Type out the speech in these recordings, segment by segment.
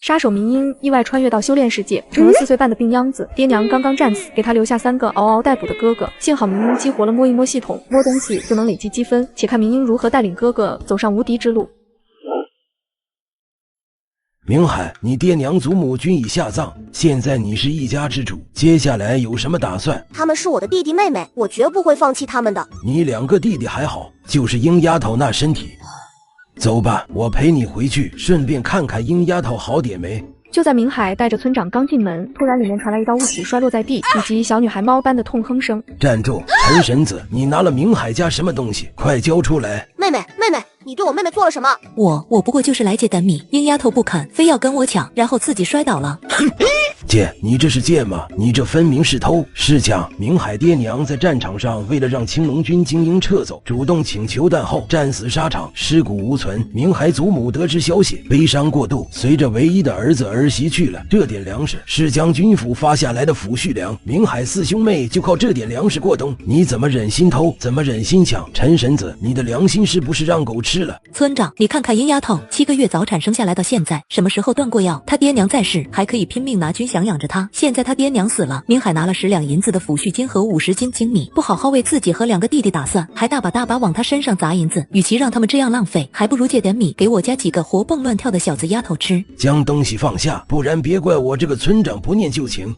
杀手明英意外穿越到修炼世界，成了4岁半的病秧子。爹娘刚刚战死，给他留下3个嗷嗷待哺的哥哥。幸好明英激活了摸一摸系统，摸东西就能累积积分。且看明英如何带领哥哥走上无敌之路。明海，你爹娘祖母均已下葬，现在你是一家之主，接下来有什么打算？他们是我的弟弟妹妹，我绝不会放弃他们的。你2个弟弟还好，就是鹰丫头那身体。走吧，我陪你回去，顺便看看鹰丫头好点没。就在明海带着村长刚进门，突然里面传来一道物体摔落在地，以及小女孩猫般的痛哼声。站住！陈神子，你拿了明海家什么东西？快交出来！妹妹，你对我妹妹做了什么？我不过就是来借丹米，鹰丫头不肯，非要跟我抢，然后自己摔倒了。借？你这是借吗？你这分明是偷！是讲明海爹娘在战场上为了让青龙军精英撤走，主动请求弹后，战死沙场，尸骨无存。明海祖母得知消息，悲伤过度，随着唯一的儿子儿媳去了。这点粮食是将军府发下来的抚恤粮，明海4兄妹就靠这点粮食过冬。你怎么忍心偷？怎么忍心抢？陈神子，你的良心是不是让狗吃了？村长，你看看鹰丫头7个月早产生下来到现在，什么时候断过药？他爹娘在世还可以拼命拿军饷养着他，现在他爹娘死了，明海拿了10两银子的抚恤金和50斤精米，不好好为自己和2个弟弟打算，还大把往他身上砸银子。与其让他们这样浪费，还不如借点米给我家几个活蹦乱跳的小子丫头吃。将东西放下，不然别怪我这个村长不念旧情。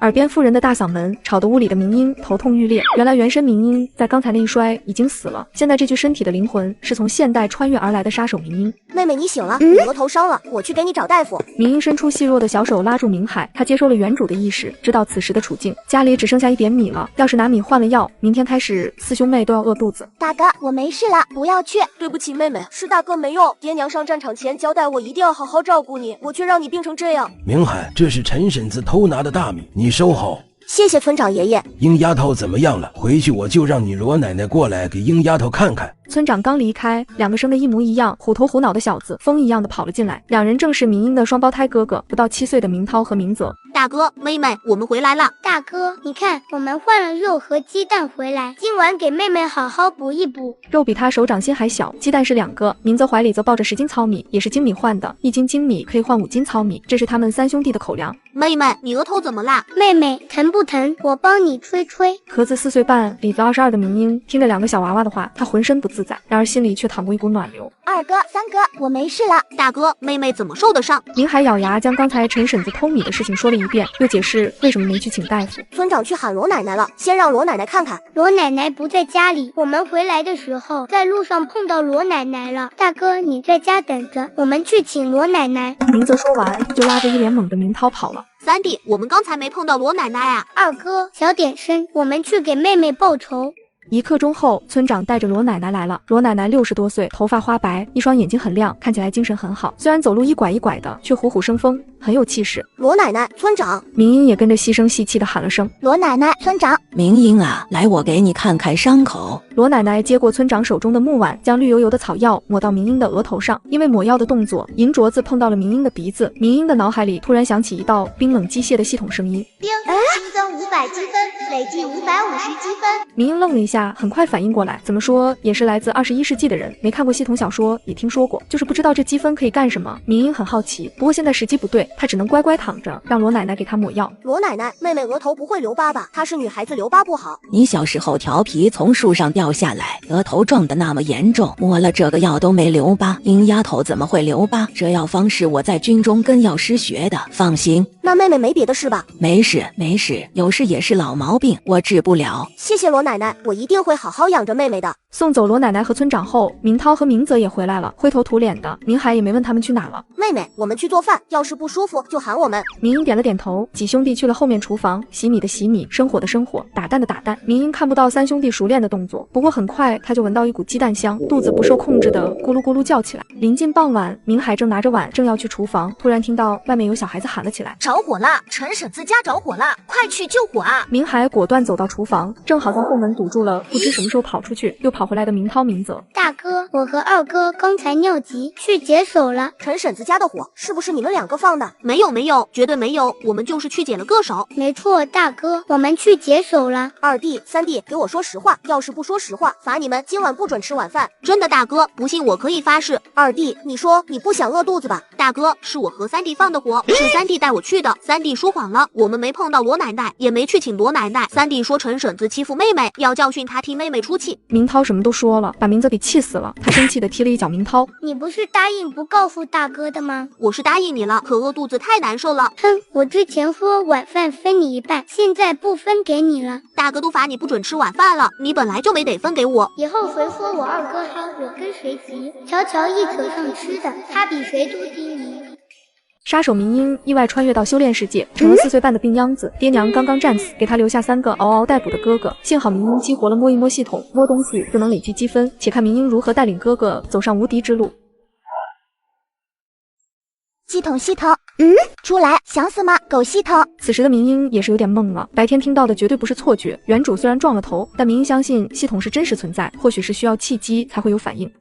耳边妇人的大嗓门吵得屋里的明英头痛欲裂。原来原身明英在刚才那一摔已经死了，现在这具身体的灵魂是从现代穿越而来的杀手明英。妹妹你醒了，你额头伤了，我去给你找大夫。明英伸出细弱的小手拉住明海，他接收了原主的意识，知道此时的处境，家里只剩下1点米了，要是拿米换了药，明天开始4兄妹都要饿肚子。大哥，我没事了，不要去。对不起妹妹，是大哥没用，爹娘上战场前交代我一定要好好照顾你，我却让你病成这样。明海，这是陈婶子偷拿的大米，你收好。谢谢村长爷爷。鹰丫头怎么样了？回去我就让你罗奶奶过来给鹰丫头看看。村长刚离开，2个生得一模一样、虎头虎脑的小子风一样的跑了进来，两人正是明英的双胞胎哥哥，不到7岁的明涛和明泽。大哥，妹妹，我们回来了。大哥，你看，我们换了肉和鸡蛋回来，今晚给妹妹好好补一补。肉比他手掌心还小，鸡蛋是2个，明泽怀里则抱着10斤糙米，也是精米换的，1斤精米可以换5斤糙米，这是他们3兄弟的口粮。妹妹，你额头怎么啦？妹妹，疼不疼？我帮你吹吹。壳子4岁半，里子22的明英听着2个小娃娃的话，他浑身不自在，然而心里却淌过一股暖流。2哥、3哥，我没事了。大哥，妹妹怎么受得伤？明海咬牙将刚才陈婶子偷米的事情说了一遍，又解释为什么没去请大夫。村长去喊罗奶奶了，先让罗奶奶看看。罗奶奶不在家里，我们回来的时候在路上碰到罗奶奶了。大哥，你在家等着，我们去请罗奶奶。明泽说完就拉着一脸懵的明涛跑了。3弟，我们刚才没碰到罗奶奶啊。2哥，小点声，我们去给妹妹报仇。1刻钟后，村长带着罗奶奶来了。罗奶奶60多岁，头发花白，一双眼睛很亮，看起来精神很好。虽然走路一拐一拐的，却虎虎生风，很有气势。罗奶奶，村长。明英也跟着细声细气的喊了声罗奶奶，村长。明英啊，来，我给你看看伤口。罗奶奶接过村长手中的木碗，将绿油油的草药抹到明英的额头上。因为抹药的动作，银镯子碰到了明英的鼻子。明英的脑海里突然响起一道冰冷机械的系统声音：冰，新增500积分，累计550积分。明英愣了一下，很快反应过来，怎么说也是来自21世纪的人，没看过系统小说，也听说过，就是不知道这积分可以干什么。明英很好奇，不过现在时机不对，她只能乖乖躺着，让罗奶奶给她抹药。罗奶奶，妹妹额头不会留疤吧？她是女孩子，留疤不好。你小时候调皮从树上掉下来，额头撞得那么严重，抹了这个药都没留疤。鹰丫头怎么会留疤？这药方是我在军中跟药师学的，放心。那妹妹没别的事吧？没事没事，有事也是老毛病，我治不了。谢谢罗奶奶，我一定会好好养着妹妹的。送走罗奶奶和村长后，明涛和明泽也回来了，灰头土脸的。明海也没问他们去哪了。妹妹，我们去做饭，要是不舒服就喊我们。明英点了点头，几兄弟去了后面厨房，洗米的洗米，生火的生火，打蛋的打蛋。明英看不到3兄弟熟练的动作，不过很快他就闻到一股鸡蛋香，肚子不受控制的咕噜咕噜叫起来。临近傍晚，明海正拿着碗正要去厨房，突然听到外面有小孩子喊了起来：着火啦！陈婶子家着火啦！快去救火啊！明海果断走到厨房，正好将后门堵住了不知什么时候跑出去又跑回来的明涛、明泽。大哥，我和2哥刚才尿急去解手了。陈婶子家的火是不是你们2个放的？没有，绝对没有，我们就是去解了个手。没错，大哥，我们去解手了。二弟、三弟，给我说实话，要是不说实话，罚你们今晚不准吃晚饭。真的，大哥，不信我可以发誓。二弟，你说你不想饿肚子吧？大哥，是我和三弟放的火，是三弟带我去的。三弟说谎了，我们没碰到罗奶奶，也没去请罗奶奶。三弟说陈婶子欺负妹妹，要教训她，替妹妹出气。明涛什么都说了，把明泽给气死了。他生气地踢了一脚明涛。你不是答应不告诉大哥的吗？我是答应你了，可饿肚子太难受了。哼，我之前说晚饭分你一半，现在不分给你了。大哥都罚你不准吃晚饭了，你本来就没得分给我。以后谁说我二哥好，我跟谁急。瞧瞧一扯上吃的，他比谁都低迷。杀手明英意外穿越到修炼世界，成了4岁半的病秧子。爹娘刚刚战死，给他留下3个嗷嗷待哺的哥哥。幸好明英激活了摸一摸系统，摸东西就能累积积分。且看明英如何带领哥哥走上无敌之路。系统，出来，想死吗？狗系统。此时的明英也是有点懵了，白天听到的绝对不是错觉。原主虽然撞了头，但明英相信系统是真实存在，或许是需要契机才会有反应。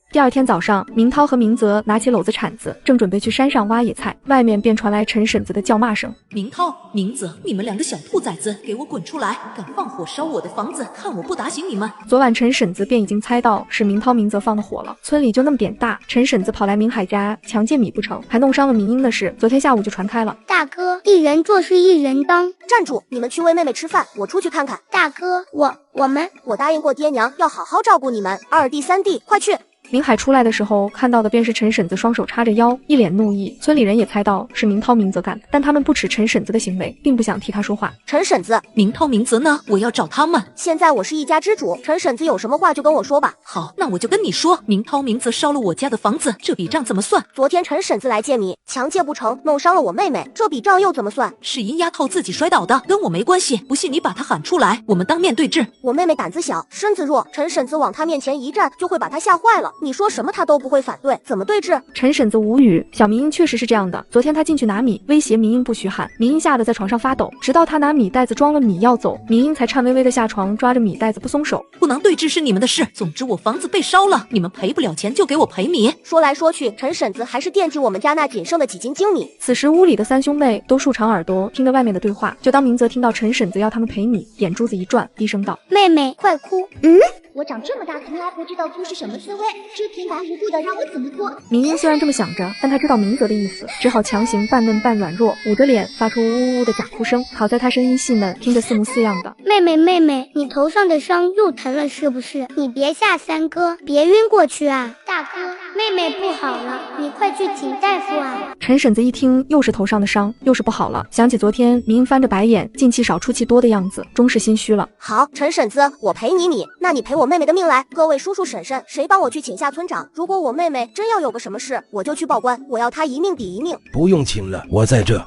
第二天早上，明涛和明泽拿起篓子铲子，正准备去山上挖野菜，外面便传来陈婶子的叫骂声。明涛、明泽，你们2个小兔崽子，给我滚出来！敢放火烧我的房子，看我不打醒你们！昨晚陈婶子便已经猜到是明涛、明泽放的火了。村里就那么点大，陈婶子跑来明海家强借米不成，还弄伤了明英的事，昨天下午就传开了。大哥，一人做事一人当。站住！你们去喂妹妹吃饭，我出去看看。大哥，我答应过爹娘要好好照顾你们。二弟、三弟，快去！明海出来的时候，看到的便是陈婶子双手叉着腰，一脸怒意。村里人也猜到是明涛、明泽干的，但他们不耻陈婶子的行为，并不想替他说话。陈婶子，明涛、明泽呢？我要找他们。现在我是一家之主，陈婶子有什么话就跟我说吧。好，那我就跟你说，明涛、明泽烧了我家的房子，这笔账怎么算？昨天陈婶子来借米，强借不成，弄伤了我妹妹，这笔账又怎么算？是阴丫头自己摔倒的，跟我没关系。不信你把她喊出来，我们当面对质。我妹妹胆子小，身子弱，陈婶子往她面前一站，就会把她吓坏了。你说什么她都不会反对，怎么对峙？陈婶子无语。小明英确实是这样的，昨天她进去拿米，威胁明英不许喊，明英吓得在床上发抖，直到她拿米袋子装了米要走，明英才颤巍巍的下床，抓着米袋子不松手。不能对峙是你们的事，总之我房子被烧了，你们赔不了钱就给我赔米。说来说去，陈婶子还是惦记我们家那仅剩的几斤精米。此时屋里的3兄妹都竖长耳朵听着外面的对话，就当明泽听到陈婶子要他们赔米，眼珠子一转，低声道：妹妹快哭。我长这么大从来不知道哭是什么滋味，这平白无故的让我怎么哭？明英虽然这么想着，但她知道明泽的意思，只好强行半嫩半软弱，捂着脸发出呜呜的假哭声。好在她声音细嫩，听着似模似样的。妹妹，你头上的伤又疼了是不是？你别吓三哥，别晕过去啊！大哥，妹妹不好了，你快去请大夫啊！陈婶子一听又是头上的伤，又是不好了，想起昨天明英翻着白眼，进气少出气多的样子，终是心虚了。好，陈婶子，我赔你米，那你赔我妹妹的命来。各位叔叔婶婶，谁帮我去请下村长？如果我妹妹真要有个什么事，我就去报官，我要她一命抵一命。不用请了，我在这。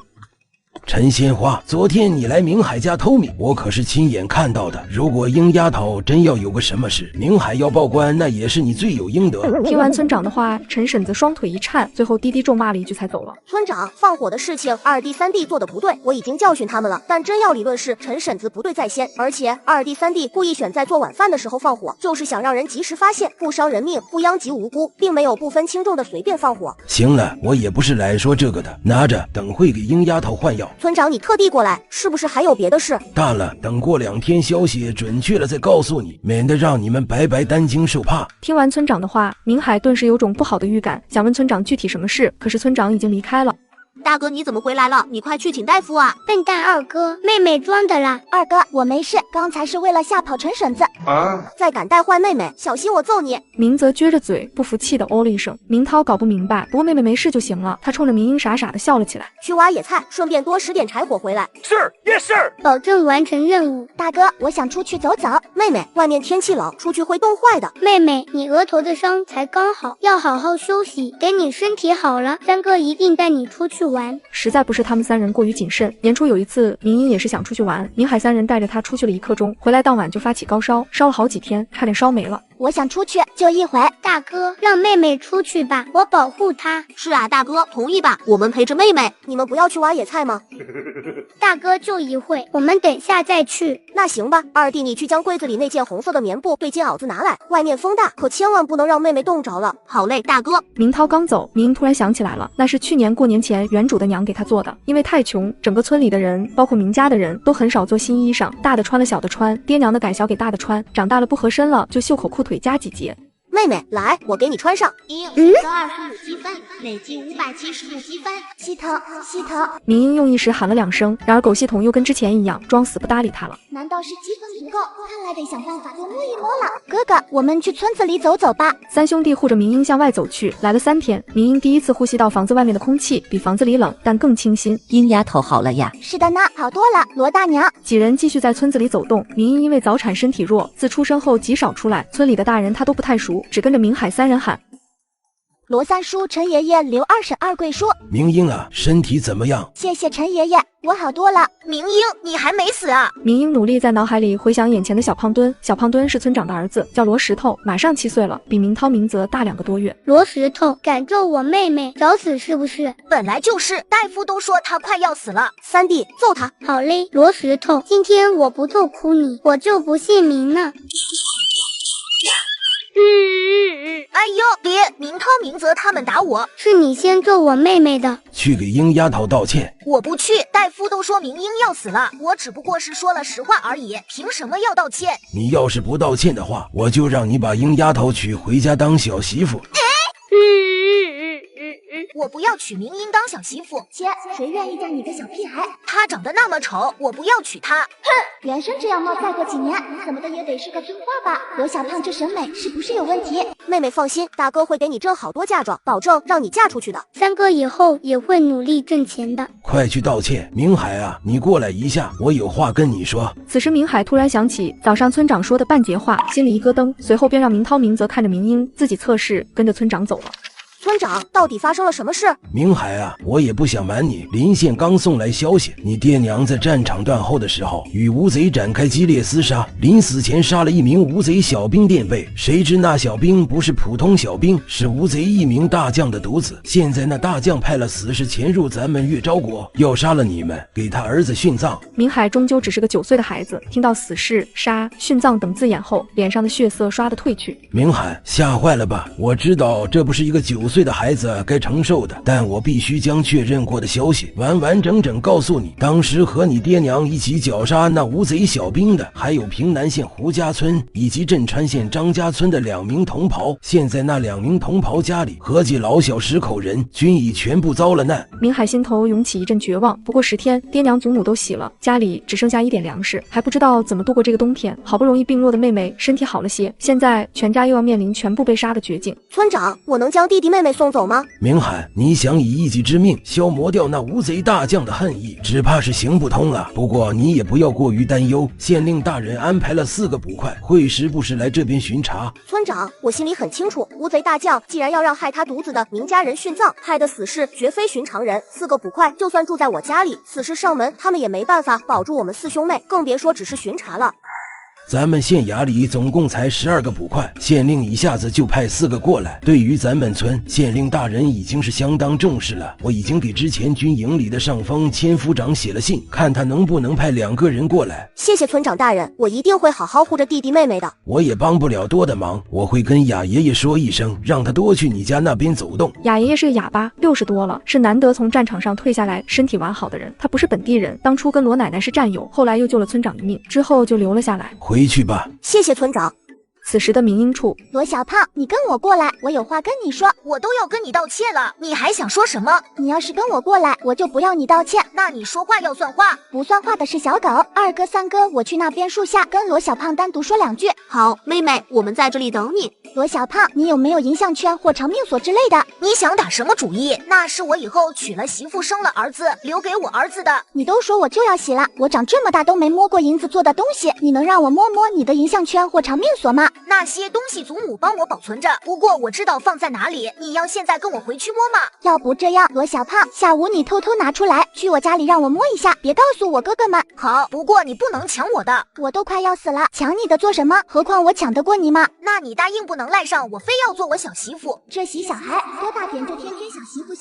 陈鲜花，昨天你来明海家偷米，我可是亲眼看到的。如果鹰丫头真要有个什么事，明海要报官，那也是你罪有应得。听完村长的话，陈婶子双腿一颤，最后低低咒骂了一句才走了。村长，放火的事情二弟三弟做的不对，我已经教训他们了，但真要理论是陈婶子不对在先，而且二弟三弟故意选在做晚饭的时候放火，就是想让人及时发现，不伤人命，不殃及无辜，并没有不分轻重的随便放火。行了，我也不是来说这个的，拿着，等会给鹰丫头换药。村长，你特地过来，是不是还有别的事？大了，等过2天消息准确了再告诉你，免得让你们白白担惊受怕。听完村长的话，明海顿时有种不好的预感，想问村长具体什么事，可是村长已经离开了。大哥，你怎么回来了？你快去请大夫啊！笨蛋二哥，妹妹装的啦。二哥，我没事，刚才是为了吓跑陈婶子。再敢带坏妹妹，小心我揍你！明泽撅着嘴，不服气的哦了一声。明涛搞不明白，不过妹妹没事就行了。他冲着明英傻傻的笑了起来。去挖野菜，顺便多拾点柴火回来。是，yes sir。保证完成任务。大哥，我想出去走走。妹妹，外面天气冷，出去会冻坏的。妹妹，你额头的伤才刚好，要好好休息。等你身体好了，三哥一定带你出去玩。实在不是他们3人过于谨慎。年初有一次，明英也是想出去玩，明海3人带着他出去了1刻钟，回来当晚就发起高烧，烧了好几天，差点烧没了。我想出去，就一回。大哥，让妹妹出去吧，我保护她。是啊，大哥，同意吧？我们陪着妹妹。你们不要去挖野菜吗？大哥，就一会，我们等下再去。那行吧，二弟，你去将柜子里那件红色的棉布对襟袄子拿来，外面风大，可千万不能让妹妹冻着了。好嘞，大哥。明涛刚走，明英突然想起来了，那是去年过年前原主的娘给他做的。因为太穷，整个村里的人，包括明家的人都很少做新衣裳，大的穿了小的穿，爹娘的改小给大的穿，长大了不合身了就袖口裤腿加几节。妹妹，来，我给你穿上。25积分，累计575积分。西头，西头。明英用意识喊了2声，然而狗系统又跟之前一样，装死不搭理他了。难道是积分不够？看来得想办法多摸一摸了。哥哥，我们去村子里走走吧。三兄弟护着明英向外走去，来了3天，明英第一次呼吸到房子外面的空气，比房子里冷，但更清新。鹰丫头好了呀？是的呢，好多了。罗大娘，几人继续在村子里走动。明英因为早产身体弱，自出生后极少出来，村里的大人她都不太熟，只跟着明海3人喊。罗三叔、陈爷爷、刘二婶、二贵叔。明英啊，身体怎么样？谢谢陈爷爷，我好多了。明英，你还没死啊？明英努力在脑海里回想眼前的小胖墩，小胖墩是村长的儿子，叫罗石头，马上7岁了，比明涛、明泽大2个多月。罗石头敢咒我妹妹，找死是不是？本来就是，大夫都说他快要死了。三弟，揍他！好嘞，罗石头，今天我不揍哭你，我就不姓明呢。哎呦，别！明涛、明泽他们打我，是你先揍我妹妹的。去给鹰丫头道歉。我不去，大夫都说明英要死了，我只不过是说了实话而已，凭什么要道歉？你要是不道歉的话，我就让你把鹰丫头娶回家当小媳妇。我不要娶明英当小媳妇，切，谁愿意嫁你个小屁孩？她长得那么丑，我不要娶她。哼，原生这样貌再过几年，怎么的也得是个村花吧？罗小胖这审美是不是有问题？妹妹放心，大哥会给你挣好多嫁妆，保证让你嫁出去的。三哥以后也会努力挣钱的。快去道歉，明海啊，你过来一下，我有话跟你说。此时明海突然想起早上村长说的半截话，心里一咯噔，随后便让明涛、明泽看着明英，自己侧视跟着村长走了。村长，到底发生了什么事？明海啊，我也不想瞒你，临县刚送来消息，你爹娘在战场断后的时候，与吴贼展开激烈厮杀，临死前杀了一名吴贼小兵垫背，谁知那小兵不是普通小兵，是吴贼一名大将的独子。现在那大将派了死士潜入咱们岳昭国，要杀了你们，给他儿子殉葬。明海终究只是个9岁的孩子，听到死士、杀、殉葬等字眼后，脸上的血色唰地褪去。明海，吓坏了吧？我知道这不是一个9岁的孩子该承受的，但我必须将确认过的消息完完整整告诉你。当时和你爹娘一起绞杀那吴贼小兵的，还有平南县胡家村以及镇川县张家村的2名同袍。现在那2名同袍家里合计老小10口人，均已全部遭了难。明海心头涌起一阵绝望。不过10天，爹娘祖母都死了，家里只剩下1点粮食，还不知道怎么度过这个冬天。好不容易病弱的妹妹身体好了些，现在全家又要面临全部被杀的绝境。村长，我能将弟弟妹妹送走吗？明海，你想以一己之命消磨掉那吴贼大将的恨意，只怕是行不通了。不过你也不要过于担忧，县令大人安排了4个捕快，会时不时来这边巡查。村长，我心里很清楚，吴贼大将既然要让害他独子的明家人殉葬，害的死士绝非寻常人。4个捕快就算住在我家里，死士上门，他们也没办法保住我们4兄妹，更别说只是巡查了。咱们县衙里总共才12个捕快，县令一下子就派4个过来。对于咱们村，县令大人已经是相当重视了。我已经给之前军营里的上峰千夫长写了信，看他能不能派2个人过来。谢谢村长大人，我一定会好好护着弟弟妹妹的。我也帮不了多的忙，我会跟雅爷爷说一声，让他多去你家那边走动。雅爷爷是个哑巴，60多了，是难得从战场上退下来身体完好的人。他不是本地人，当初跟罗奶奶是战友，后来又救了村长一命，之后就留了下来。回去吧。谢谢村长。此时的明英处，罗小胖，你跟我过来，我有话跟你说。我都要跟你道歉了，你还想说什么？你要是跟我过来，我就不要你道歉。那你说话要算话，不算话的是小狗。2哥、3哥，我去那边树下跟罗小胖单独说2句。好，妹妹，我们在这里等你。罗小胖，你有没有银项圈或长命锁之类的？你想打什么主意？那是我以后娶了媳妇生了儿子留给我儿子的。你都说我就要洗了，我长这么大都没摸过银子做的东西，你能让我摸摸你的银项圈或长命锁吗？那些东西祖母帮我保存着，不过我知道放在哪里。你要现在跟我回去摸吗？要不这样，罗小胖，下午你偷偷拿出来，去我家里让我摸一下，别告诉我哥哥们。好，不过你不能抢我的，我都快要死了，抢你的做什么？何况我抢得过你吗？那你答应不能赖上我，非要做我小媳妇。这洗小孩多大点就天天小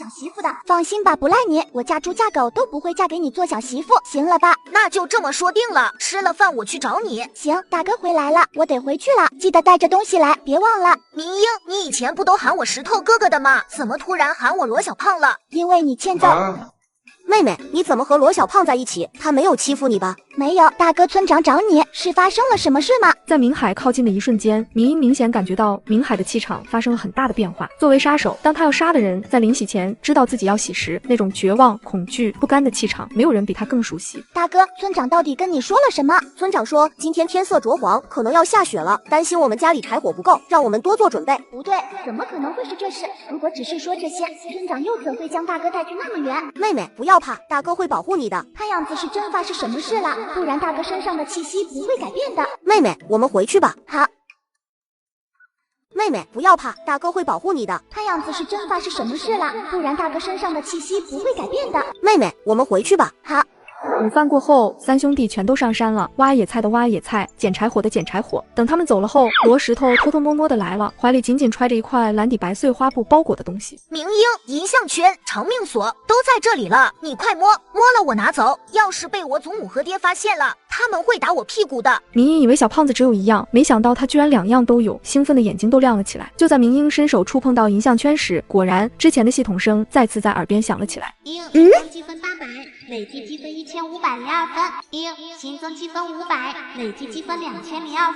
媳妇的，放心吧，不赖你，我嫁猪嫁狗都不会嫁给你做小媳妇，行了吧？那就这么说定了，吃了饭我去找你。行，大哥回来了，我得回去了，记得带着东西来，别忘了。明英，你以前不都喊我石头哥哥的吗？怎么突然喊我罗小胖了？因为你欠揍。妹妹，你怎么和罗小胖在一起？他没有欺负你吧？没有，大哥，村长找你，是发生了什么事吗？在明海靠近的一瞬间，明英明显感觉到明海的气场发生了很大的变化。作为杀手，当他要杀的人在临洗前知道自己要洗时，那种绝望、恐惧、不甘的气场，没有人比他更熟悉。大哥，村长到底跟你说了什么？村长说今天天色灼黄，可能要下雪了，担心我们家里柴火不够，让我们多做准备。不对，怎么可能会是这事？如果只是说这些，村长又怎会将大哥带去那么远？妹妹，不要怕，大哥会保护你的。看样子是真发生什么事了，不然大哥身上的气息不会改变的。妹妹，我们回去吧。好。妹妹，不要怕，大哥会保护你的。看样子是真发生什么事了，不然大哥身上的气息不会改变的。妹妹，我们回去吧。好。午饭过后，三兄弟全都上山了，挖野菜的挖野菜，捡柴火的捡柴火。等他们走了后，罗石头偷偷摸摸的来了，怀里紧紧揣着一块蓝底白碎花布包裹的东西。明英，银项圈、长命锁都在这里了，你快摸，摸了我拿走。要是被我祖母和爹发现了，他们会打我屁股的。明英以为小胖子只有一样，没想到他居然2样都有，兴奋的眼睛都亮了起来。就在明英伸手触碰到银项圈时，果然之前的系统声再次在耳边响了起来。新增积分800，累计积分1502分。新增积分500，累计积分2002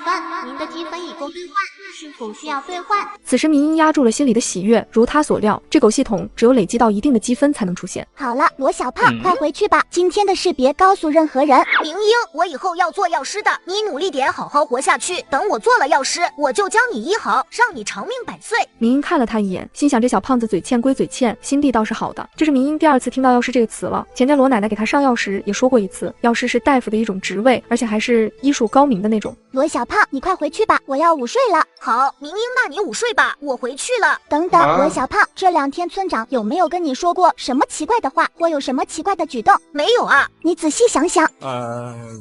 分。您的积分已够兑换，是否需要兑换？此时明英压住了心里的喜悦，如他所料，这狗系统只有累积到一定的积分才能出现。好了，罗小胖，快回去吧，今天的事别告诉任何人。明英，我以后要做药师的，你努力点，好好活下去。等我做了药师，我就将你医好，让你长命百岁。明英看了他一眼，心想这小胖子嘴欠归嘴欠，心地倒是好的。这是明英第2次听到药师这个词了，前天罗奶奶给他上药时也说过一次，药师是大夫的一种职位，而且还是医术高明的那种。罗小胖，你快回去吧，我要午睡了。好，明英，那你午睡吧，我回去了。等等，罗小胖，这2天村长有没有跟你说过什么奇怪的话，或有什么奇怪的举动？没有啊，你仔细想想。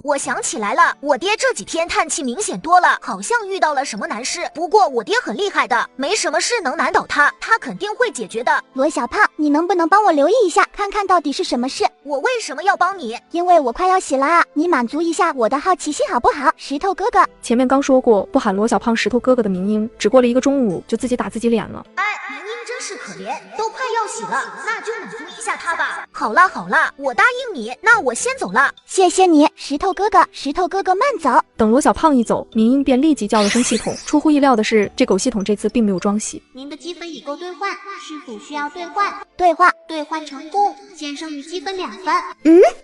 我想起来了，我爹这几天叹气明显多了，好像遇到了什么难事。不过我爹很厉害的，没什么事能难倒他，他肯定会解决的。罗小胖，你能不能帮我留意一下，看看到底是什么事？我为什么要帮你？因为我快要洗了啊，你满足一下我的好奇心好不好，石头哥哥？前面刚说过不喊罗小胖石头哥哥的明英，只过了1个中午就自己打自己脸了。哎，明英真是可怜，都快要洗了，那就满足一下他吧。好啦好啦，我答应你，那我先走了。谢谢你，石头哥哥，石头哥哥慢走。等罗小胖一走，明英便立即叫了声系统。出乎意料的是，这狗系统这次并没有装洗。您的积分已够兑换，是否需要兑换？兑换成功，先生与积分2分。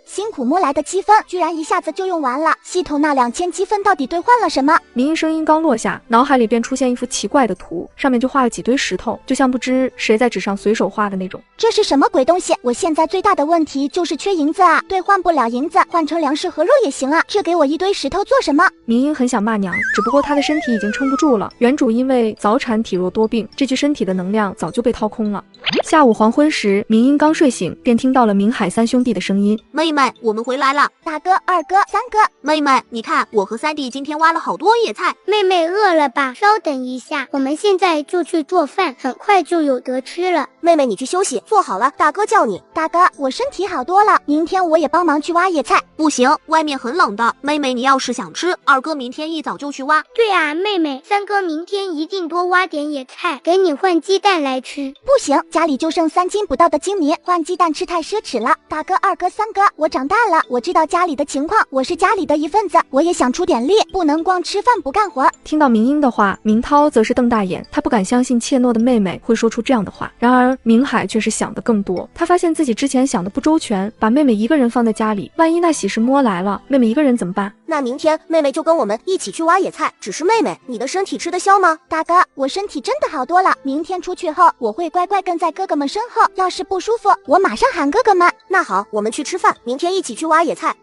辛苦摸来的积分居然一下子就用完了，系统那2000积分到底兑换了什么？明英声音刚落下，脑海里便出现一幅奇怪的图，上面就画了几堆石头，就像不知谁在纸上随手画的那种。这是什么鬼东西？我现在最大的问题就是缺银子啊，兑换不了银子，换成粮食和肉也行啊，这给我一堆石头做什么？明英很想骂娘，只不过她的身体已经撑不住了，原主因为早产体弱多病，这具身体的能量早就被掏空了。下午黄昏时，明英刚睡醒，便听到了明海3兄弟的声音。妹妹，我们回来了。大哥、二哥、三哥。妹妹，你看我和3弟今天挖了好多野菜。妹妹饿了吧？稍等一下，我们现在就去做饭，很快就有得吃了。妹妹，你去休息，做好了大哥叫你。大哥，我身体好多了，明天我也帮忙去挖野菜。不行，外面很冷的。妹妹，你要是想吃，二哥明天一早就去挖。对啊，妹妹，三哥明天一定多挖点野菜，给你换鸡蛋来吃。不行，家里就剩3斤不到的精米，换鸡蛋吃太奢侈了。大哥、二哥、三哥，我长大了，我知道家里的情况，我是家里的一份子，我也想出点力，不能光吃饭不干活。听到明英的话，明涛则是瞪大眼，他不敢相信怯懦的妹妹会说出这样的话。然而明海却是想得更多，他发现自己之前想的不周全，把妹妹一个人放在家里，万一那喜事摸来了，妹妹一个人怎么办？那明天妹妹就跟我们一起去挖野菜。只是妹妹，你的身体吃得消吗？大哥，我身体真的好多了，明天出去后我会乖乖跟在哥哥们身后，要是不舒服，我马上喊哥哥们。那好，我们去吃饭，明天一起去挖野菜。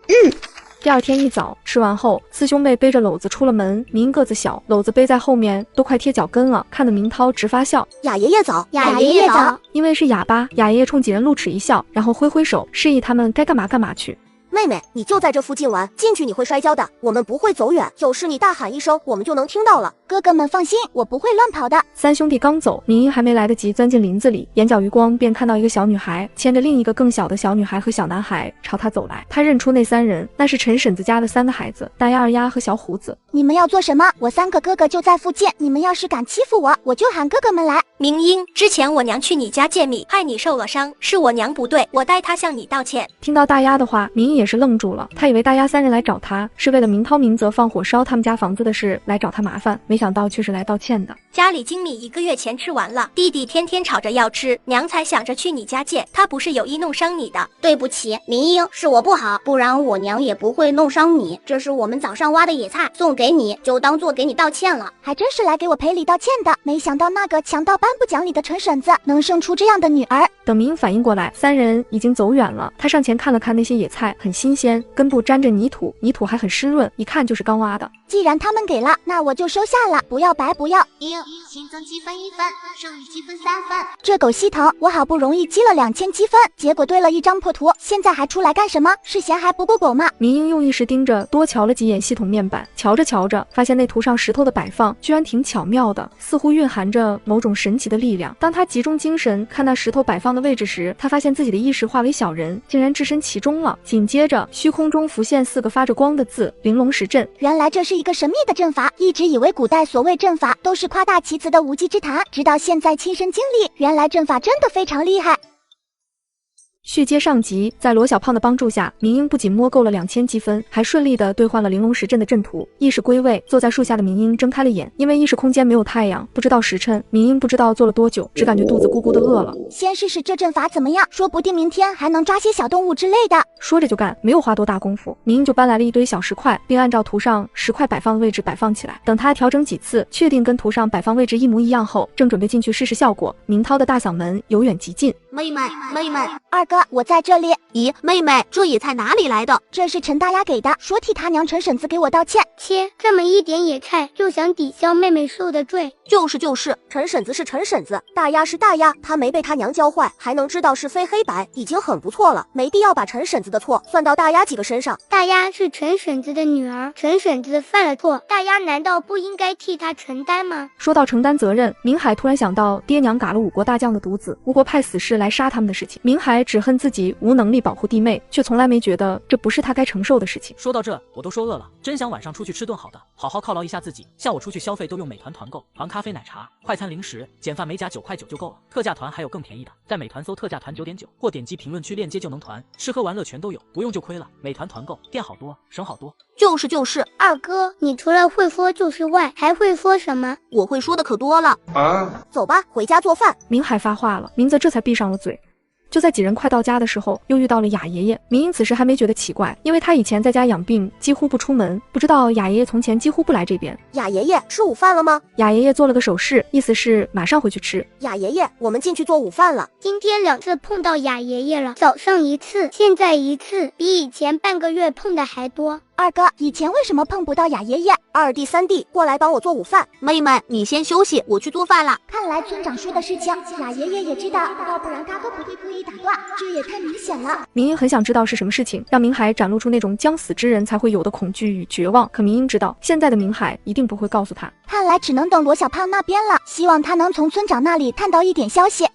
第二天一早吃完后，四兄妹背着篓子出了门。明英个子小，篓子背在后面都快贴脚跟了，看得明涛直发笑。雅爷爷早，雅爷爷早。因为是哑巴，雅爷爷冲几人露齿一笑，然后挥挥手，示意他们该干嘛干嘛去。妹妹，你就在这附近玩，进去你会摔跤的，我们不会走远，有事你大喊一声，我们就能听到了。哥哥们放心，我不会乱跑的。三兄弟刚走，明英还没来得及钻进林子里，眼角余光便看到一个小女孩牵着另一个更小的小女孩和小男孩朝他走来。他认出那3人，那是陈婶子家的3个孩子，大丫、二丫和小虎子。你们要做什么？我3个哥哥就在附近，你们要是敢欺负我，我就喊哥哥们来。明英，之前我娘去你家借米，害你受了伤，是我娘不对，我代她向你道歉。听到大丫的话，明英也是愣住了，他以为大丫3人来找他是为了明涛明泽放火烧他们家房子的事来找他麻烦，没想到却是来道歉的。家里精米1个月前吃完了，弟弟天天吵着要吃，娘才想着去你家借，他不是有意弄伤你的。对不起，明英，是我不好，不然我娘也不会弄伤你。这是我们早上挖的野菜，送给你，就当做给你道歉了。还真是来给我赔礼道歉的，没想到那个强盗般不讲理的陈婶子能生出这样的女儿。等明英反应过来，3人已经走远了。他上前看了看那些野菜，很新鲜，根部沾着泥土，泥土还很湿润，一看就是刚挖的。既然他们给了，那我就收下了，不要白不要。新增积分1分，剩余积分3分。这狗心疼，我好不容易积了2000积分，结果堆了一张破图，现在还出来干什么？是嫌还不够狗吗？明英用意识盯着，多瞧了几眼系统面板，瞧着瞧着，发现那图上石头的摆放居然挺巧妙的，似乎蕴含着某种神奇的力量。当他集中精神看那石头摆放的位置时，他发现自己的意识化为小人，竟然置身其中了。紧接着，虚空中浮现4个发着光的字：玲珑石阵。原来这是一个神秘的阵法，一直以为古代所谓阵法都是夸大其词的无稽之谈，直到现在亲身经历，原来阵法真的非常厉害。续接上集，在罗小胖的帮助下，明英不仅摸够了2000积分，还顺利的兑换了玲珑石阵的阵图。意识归位，坐在树下的明英睁开了眼，因为意识空间没有太阳，不知道时辰，明英不知道坐了多久，只感觉肚子咕咕的饿了。先试试这阵法怎么样，说不定明天还能抓些小动物之类的。说着就干，没有花多大功夫，明英就搬来了一堆小石块，并按照图上石块摆放的位置摆放起来。等他调整几次，确定跟图上摆放位置一模一样后，正准备进去试试效果，明涛的大嗓门由远及近：妹妹，二哥，我在这里。咦，妹妹，这野菜哪里来的？这是陈大丫给的，说替他娘陈婶子给我道歉。切，这么一点野菜就想抵消妹妹受的罪？就是，陈婶子是陈婶子，大丫是大丫，她没被她娘教坏，还能知道是非黑白，已经很不错了，没必要把陈婶子的错算到大丫几个身上。大丫是陈婶子的女儿，陈婶子犯了错，大丫难道不应该替她承担吗？说到承担责任，明海突然想到爹娘嘎了5国大将的犊子，吴国派死士来杀他们的事情。明海只恨自己无能力保护弟妹，却从来没觉得这不是他该承受的事情。说到这，我都说饿了，真想晚上出去吃顿好的，好好犒劳一下自己。像我出去消费都用美团团购，团咖啡奶茶、快餐零食、简饭美甲9块9就够了，特价团还有更便宜的，在美团搜特价团9.9，或点击评论区链接就能团，吃喝玩乐全都有，不用就亏了。美团团购店好多，省好多。就是，二哥，你除了会说就是外，还会说什么？我会说的可多了啊！走吧，回家做饭。明海发话了，明泽这才闭上了嘴。就在几人快到家的时候，又遇到了雅爷爷。明英此时还没觉得奇怪，因为他以前在家养病，几乎不出门，不知道雅爷爷从前几乎不来这边。雅爷爷，吃午饭了吗？雅爷爷做了个手势，意思是马上回去吃。雅爷爷，我们进去做午饭了。今天2次碰到雅爷爷了，早上1次，现在1次，比以前半个月碰的还多。二哥，以前为什么碰不到雅爷爷？二弟、三弟，过来帮我做午饭。妹妹，你先休息，我去做饭了。看来村长说的事情，雅爷爷也知道，要不然嘎哥不会故意打断，这也太明显了。明英很想知道是什么事情，让明海展露出那种将死之人才会有的恐惧与绝望。可明英知道，现在的明海一定不会告诉他。看来只能等罗小胖那边了，希望他能从村长那里探到一点消息。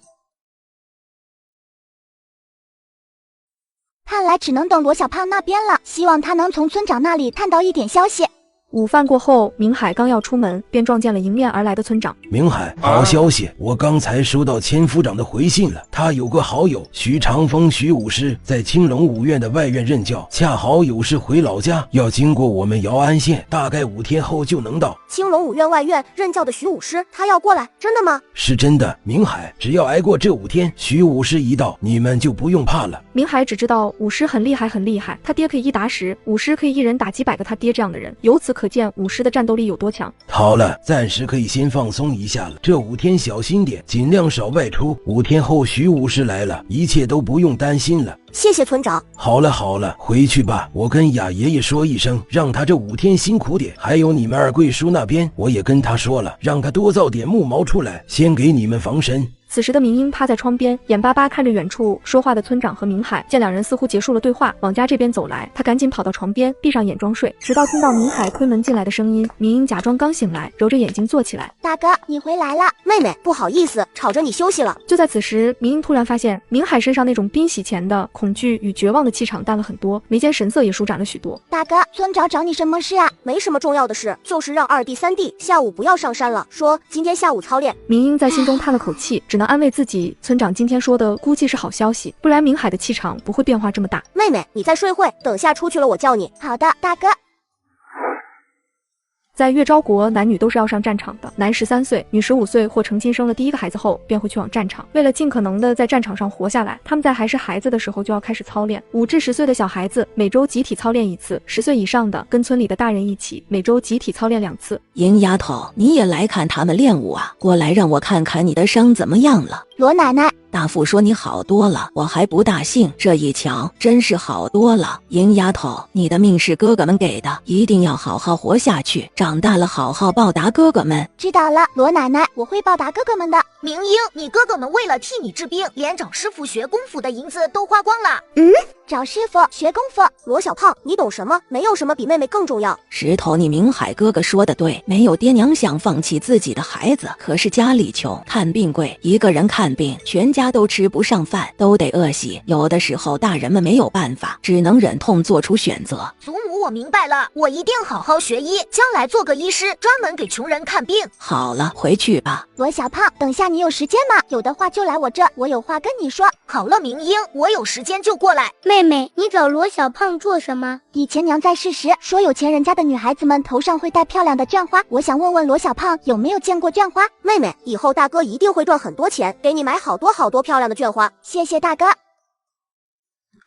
看来只能等罗小胖那边了，希望他能从村长那里探到一点消息。午饭过后，明海刚要出门，便撞见了迎面而来的村长。明海，好消息，我刚才收到千夫长的回信了。他有个好友徐长风徐武师，在青龙武院的外院任教，恰好有事回老家，要经过我们姚安县，大概5天后就能到。青龙武院外院任教的徐武师，他要过来，真的吗？是真的，明海，只要挨过这5天，徐武师一到，你们就不用怕了。明海只知道武师很厉害很厉害，他爹可以1打10，武师可以一人打几百个他爹这样的人，由此可见武师的战斗力有多强。好了，暂时可以先放松一下了，这5天小心点，尽量少外出。5天后徐武师来了，一切都不用担心了。谢谢村长。好了好了，回去吧，我跟雅爷爷说一声，让他这5天辛苦点。还有你们二贵叔那边，我也跟他说了，让他多造点木毛出来，先给你们防身。此时的明英趴在窗边，眼巴巴看着远处说话的村长和明海，见两人似乎结束了对话，往家这边走来，他赶紧跑到床边，闭上眼装睡，直到听到明海推门进来的声音，明英假装刚醒来，揉着眼睛坐起来。大哥，你回来了。妹妹，不好意思，吵着你休息了。就在此时，明英突然发现明海身上那种宾喜前的恐惧与绝望的气场淡了很多，眉间神色也舒展了许多。大哥，村长找你什么事啊？没什么重要的事，就是让2弟、3弟下午不要上山了，说今天下午操练。明英在心中叹了口气，只能安慰自己，村长今天说的估计是好消息，不然明海的气场不会变化这么大。妹妹，你再睡会，等下出去了我叫你。好的，大哥。在越昭国，男女都是要上战场的。男13岁，女15岁或成亲生了第一个孩子后，便会去往战场。为了尽可能的在战场上活下来，他们在还是孩子的时候就要开始操练。5至10岁的小孩子每周集体操练1次，10岁以上的跟村里的大人一起，每周集体操练2次。银丫头，你也来看他们练武啊？过来让我看看你的伤怎么样了。罗奶奶，大夫说你好多了，我还不大信，这一瞧真是好多了。银丫头，你的命是哥哥们给的，一定要好好活下去，长大了好好报答哥哥们。知道了，罗奶奶，我会报答哥哥们的。明英，你哥哥们为了替你治病，连找师傅学功夫的银子都花光了。找师傅学功夫。罗小胖，你懂什么？没有什么比妹妹更重要。石头，你明海哥哥说的对，没有爹娘想放弃自己的孩子，可是家里穷，看病贵，一个人看病，全家都吃不上饭，都得饿死。有的时候大人们没有办法，只能忍痛做出选择。祖母，我明白了，我一定好好学医，将来做个医师，专门给穷人看病。好了，回去吧。罗小胖，等下你有时间吗？有的话就来我这，我有话跟你说。好了，明英，我有时间就过来。妹妹，你找罗小胖做什么？以前娘在世时说有钱人家的女孩子们头上会戴漂亮的绢花，我想问问罗小胖有没有见过绢花。妹妹，以后大哥一定会赚很多钱，给你买好多好多漂亮的绢花。谢谢大哥。